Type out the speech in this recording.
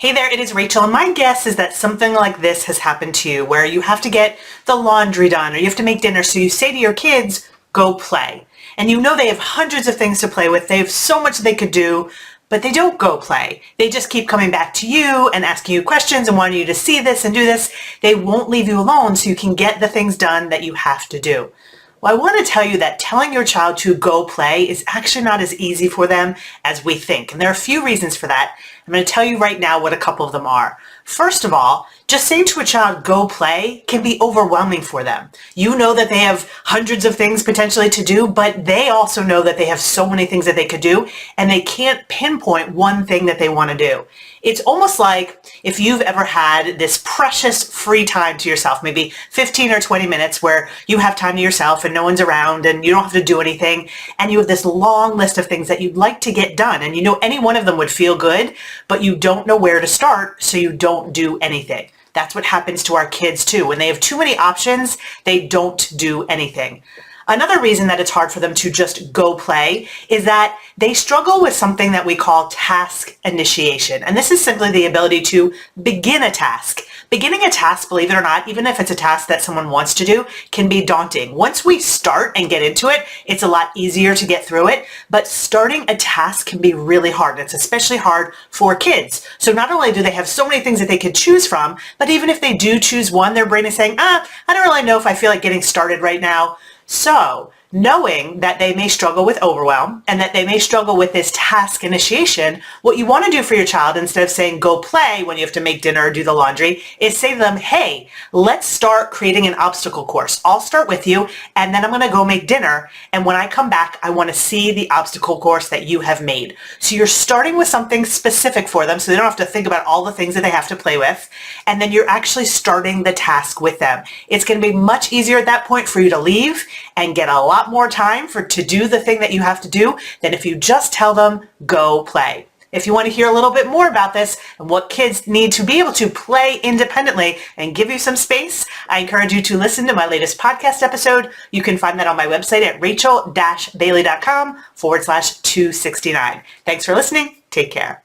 Hey there, it is Rachel, and my guess is that something like this has happened to you, where you have to get the laundry done or you have to make dinner, so you say to your kids, go play. And you know they have hundreds of things to play with, they have so much they could do, but they don't go play. They just keep coming back to you and asking you questions and wanting you to see this and do this. They won't leave you alone so you can get the things done that you have to do. Well, I want to tell you that telling your child to go play is actually not as easy for them as we think. And there are a few reasons for that. I'm going to tell you right now what a couple of them are. First of all, just saying to a child, go play, can be overwhelming for them. You know that they have hundreds of things potentially to do, but they also know that they have so many things that they could do, and they can't pinpoint one thing that they want to do. It's almost like if you've ever had this precious free time to yourself, maybe 15 or 20 minutes where you have time to yourself and no one's around and you don't have to do anything, and you have this long list of things that you'd like to get done, and you know any one of them would feel good, but you don't know where to start, so you don't do anything. That's what happens to our kids too. When they have too many options, they don't do anything. Another reason that it's hard for them to just go play is that they struggle with something that we call task initiation. And this is simply the ability to begin a task. Beginning a task, believe it or not, even if it's a task that someone wants to do, can be daunting. Once we start and get into it, it's a lot easier to get through it. But starting a task can be really hard. It's especially hard for kids. So not only do they have so many things that they could choose from, but even if they do choose one, their brain is saying, I don't really know if I feel like getting started right now. So, knowing that they may struggle with overwhelm and that they may struggle with this task initiation, what you want to do for your child, instead of saying go play when you have to make dinner or do the laundry, is say to them, hey, let's start creating an obstacle course. I'll start with you, and then I'm going to go make dinner, and when I come back, I want to see the obstacle course that you have made. So you're starting with something specific for them, so they don't have to think about all the things that they have to play with, and then you're actually starting the task with them. It's going to be much easier at that point for you to leave and get a lot more time to do the thing that you have to do than if you just tell them, go play. If you want to hear a little bit more about this and what kids need to be able to play independently and give you some space, I encourage you to listen to my latest podcast episode. You can find that on my website at rachel-bailey.com/269. Thanks for listening. Take care.